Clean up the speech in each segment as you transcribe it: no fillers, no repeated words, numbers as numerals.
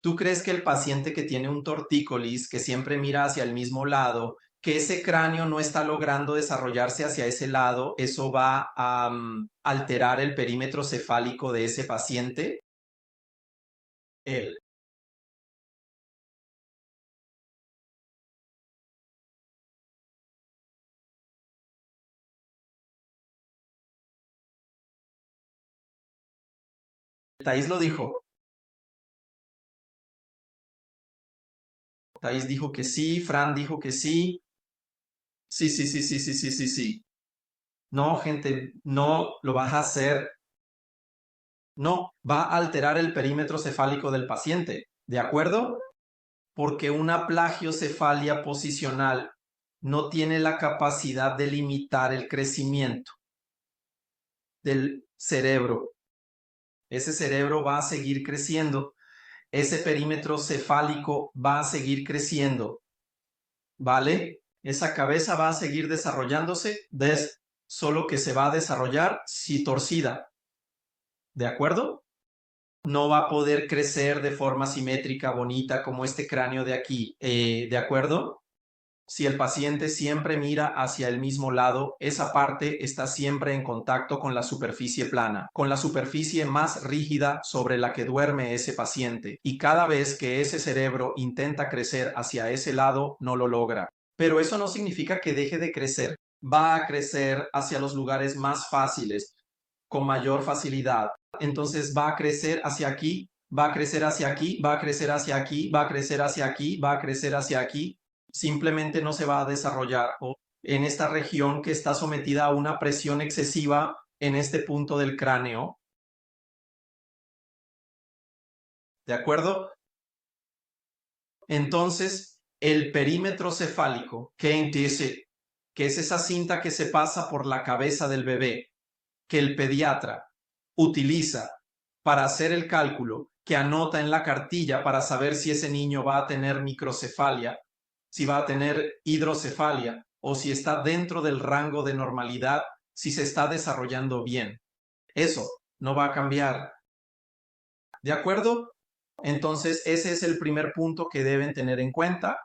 ¿Tú crees que el paciente que tiene un tortícolis, que siempre mira hacia el mismo lado, que ese cráneo no está logrando desarrollarse hacia ese lado, eso va a alterar el perímetro cefálico de ese paciente? Él. Thais lo dijo. Thais dijo que sí, Fran dijo que sí. Sí, sí, sí, sí, sí, sí, sí, sí. No, gente, no lo vas a hacer. No, va a alterar el perímetro cefálico del paciente. ¿De acuerdo? Porque una plagiocefalia posicional no tiene la capacidad de limitar el crecimiento del cerebro. Ese cerebro va a seguir creciendo, ese perímetro cefálico va a seguir creciendo, ¿vale? Esa cabeza va a seguir desarrollándose, solo que se va a desarrollar si torcida, ¿de acuerdo? No va a poder crecer de forma simétrica, bonita, como este cráneo de aquí, ¿de acuerdo? Si el paciente siempre mira hacia el mismo lado, esa parte está siempre en contacto con la superficie plana, con la superficie más rígida sobre la que duerme ese paciente. Y cada vez que ese cerebro intenta crecer hacia ese lado, no lo logra. Pero eso no significa que deje de crecer. Va a crecer hacia los lugares más fáciles, con mayor facilidad. Entonces va a crecer hacia aquí, va a crecer hacia aquí, va a crecer hacia aquí, va a crecer hacia aquí, va a crecer hacia aquí. Simplemente no se va a desarrollar en esta región que está sometida a una presión excesiva en este punto del cráneo. ¿De acuerdo? Entonces, el perímetro cefálico, que dice que es esa cinta que se pasa por la cabeza del bebé, que el pediatra utiliza para hacer el cálculo, que anota en la cartilla para saber si ese niño va a tener microcefalia, si va a tener hidrocefalia o si está dentro del rango de normalidad, si se está desarrollando bien. Eso no va a cambiar. ¿De acuerdo? Entonces, ese es el primer punto que deben tener en cuenta.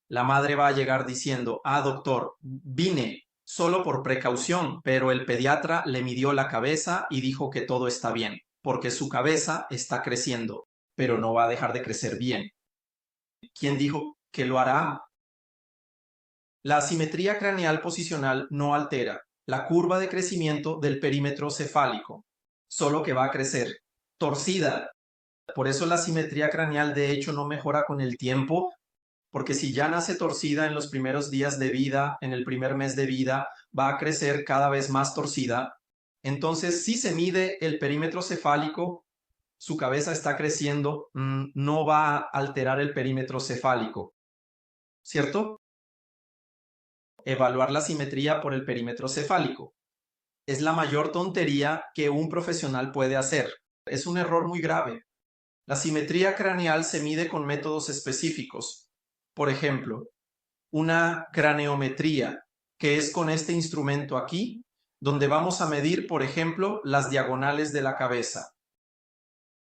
La madre va a llegar diciendo, doctor, vine solo por precaución, pero el pediatra le midió la cabeza y dijo que todo está bien, porque su cabeza está creciendo, pero no va a dejar de crecer bien. ¿Quién dijo que lo hará? La asimetría craneal posicional no altera la curva de crecimiento del perímetro cefálico, solo que va a crecer torcida. Por eso la asimetría craneal de hecho no mejora con el tiempo, porque si ya nace torcida en los primeros días de vida, en el primer mes de vida, va a crecer cada vez más torcida. Entonces, si se mide el perímetro cefálico, su cabeza está creciendo, no va a alterar el perímetro cefálico, ¿cierto? Evaluar la simetría por el perímetro cefálico. Es la mayor tontería que un profesional puede hacer. Es un error muy grave. La simetría craneal se mide con métodos específicos. Por ejemplo, una craneometría, que es con este instrumento aquí, donde vamos a medir, por ejemplo, las diagonales de la cabeza.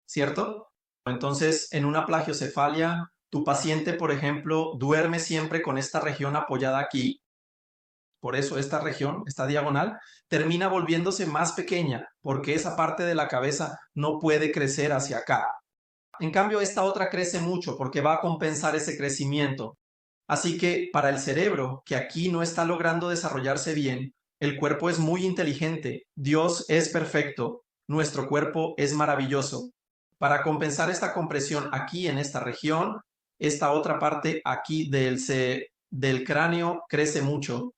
¿Cierto? Entonces, en una plagiocefalia, tu paciente, por ejemplo, duerme siempre con esta región apoyada aquí. Por eso esta región, esta diagonal, termina volviéndose más pequeña, porque esa parte de la cabeza no puede crecer hacia acá. En cambio, esta otra crece mucho porque va a compensar ese crecimiento. Así que para el cerebro, que aquí no está logrando desarrollarse bien, el cuerpo es muy inteligente, Dios es perfecto, nuestro cuerpo es maravilloso. Para compensar esta compresión aquí en esta región, esta otra parte aquí del cráneo crece mucho,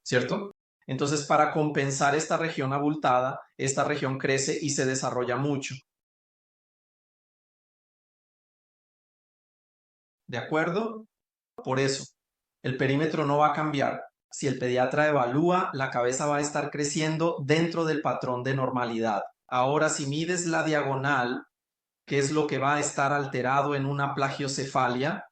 ¿cierto? Entonces, para compensar esta región abultada, esta región crece y se desarrolla mucho. ¿De acuerdo? Por eso, el perímetro no va a cambiar. Si el pediatra evalúa, la cabeza va a estar creciendo dentro del patrón de normalidad. Ahora, si mides la diagonal, que es lo que va a estar alterado en una plagiocefalia,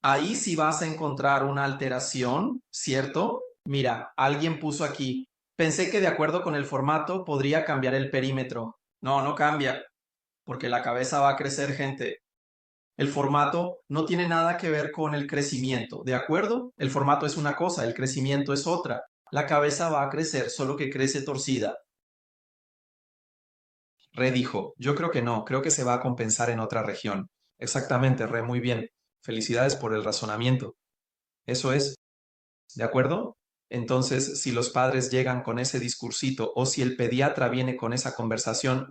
ahí sí vas a encontrar una alteración, ¿cierto? Mira, alguien puso aquí, pensé que de acuerdo con el formato podría cambiar el perímetro. No, no cambia. porque la cabeza va a crecer, gente. El formato no tiene nada que ver con el crecimiento, ¿de acuerdo? El formato es una cosa, el crecimiento es otra. La cabeza va a crecer, solo que crece torcida. Re dijo, yo creo que no, creo que se va a compensar en otra región. Exactamente, Re, muy bien. Felicidades por el razonamiento. Eso es, ¿de acuerdo? Entonces, si los padres llegan con ese discursito o si el pediatra viene con esa conversación,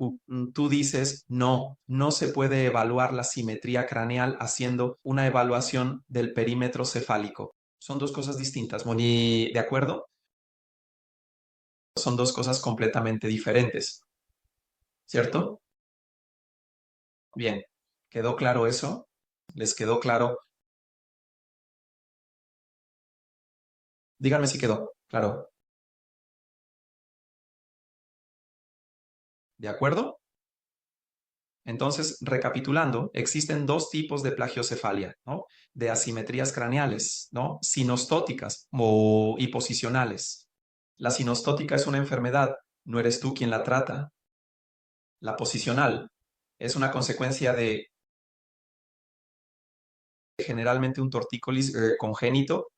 tú dices, no, no se puede evaluar la simetría craneal haciendo una evaluación del perímetro cefálico. Son dos cosas distintas, Moni, ¿de acuerdo? Son dos cosas completamente diferentes, ¿cierto? Bien, ¿quedó claro eso? ¿Les quedó claro? Díganme si quedó claro. ¿De acuerdo? Entonces, recapitulando, existen dos tipos de plagiocefalia, ¿no? De asimetrías craneales, ¿no? Sinostóticas y posicionales. La sinostótica es una enfermedad, no eres tú quien la trata. La posicional es una consecuencia de generalmente un tortícolis congénito,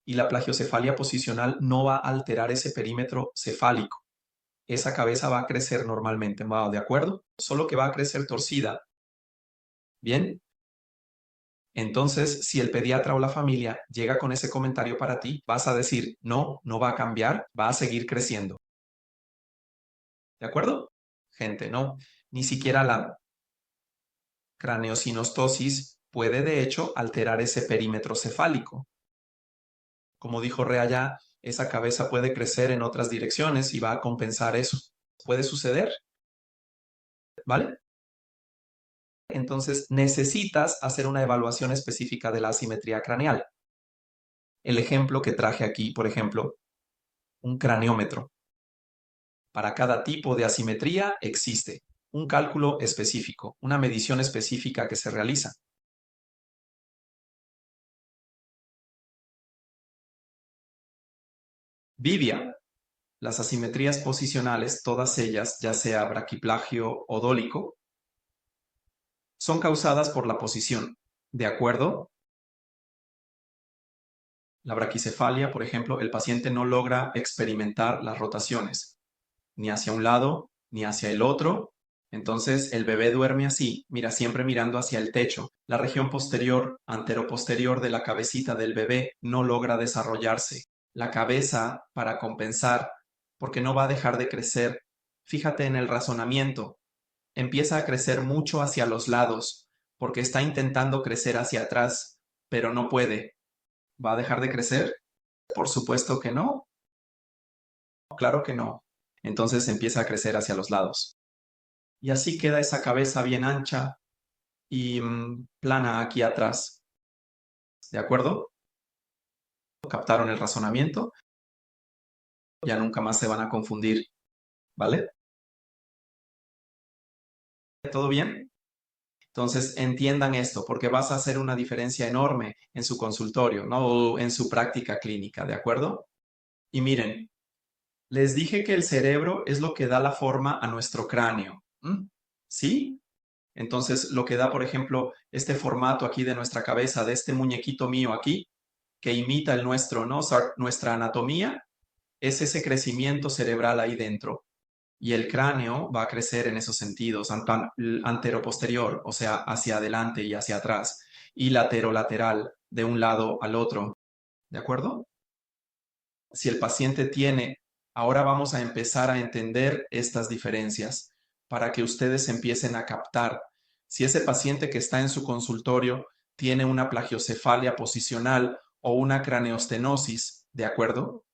y la plagiocefalia posicional no va a alterar ese perímetro cefálico. Esa cabeza va a crecer normalmente, ¿va? ¿De acuerdo? Solo que va a crecer torcida. Bien, entonces si el pediatra o la familia llega con ese comentario para ti, vas a decir, no, no va a cambiar, va a seguir creciendo. ¿De acuerdo? Gente, no, ni siquiera la craneosinostosis puede de hecho alterar ese perímetro cefálico. Como dijo Rea ya, esa cabeza puede crecer en otras direcciones y va a compensar eso. Puede suceder, ¿vale? Entonces necesitas hacer una evaluación específica de la asimetría craneal. El ejemplo que traje aquí, por ejemplo, un craniómetro. Para cada tipo de asimetría existe un cálculo específico, una medición específica que se realiza. Vivia. Las asimetrías posicionales, todas ellas, ya sea braquiplagio o dólico, son causadas por la posición. ¿De acuerdo? La braquicefalia, por ejemplo, el paciente no logra experimentar las rotaciones, ni hacia un lado, ni hacia el otro. Entonces el bebé duerme así, mira, siempre mirando hacia el techo. La región posterior, anteroposterior de la cabecita del bebé no logra desarrollarse. La cabeza, para compensar, porque no va a dejar de crecer, fíjate en el razonamiento, empieza a crecer mucho hacia los lados, porque está intentando crecer hacia atrás, pero no puede. ¿Va a dejar de crecer? Por supuesto que no. Claro que no. Entonces empieza a crecer hacia los lados. Y así queda esa cabeza bien ancha y plana aquí atrás. ¿De acuerdo? ¿Captaron el razonamiento? Ya nunca más se van a confundir. ¿Vale? ¿Todo bien? Entonces entiendan esto, porque vas a hacer una diferencia enorme en su consultorio, ¿no? O en su práctica clínica, ¿de acuerdo? Y miren, les dije que el cerebro es lo que da la forma a nuestro cráneo. ¿Sí? Entonces, lo que da, por ejemplo, este formato aquí de nuestra cabeza, de este muñequito mío aquí, que imita el nuestro, ¿no? Nuestra anatomía, es ese crecimiento cerebral ahí dentro. Y el cráneo va a crecer en esos sentidos, antero-posterior, o sea, hacia adelante y hacia atrás, y latero-lateral, de un lado al otro. ¿De acuerdo? Si el paciente tiene, ahora vamos a empezar a entender estas diferencias para que ustedes empiecen a captar. Si ese paciente que está en su consultorio tiene una plagiocefalia posicional o una craneostenosis, ¿de acuerdo?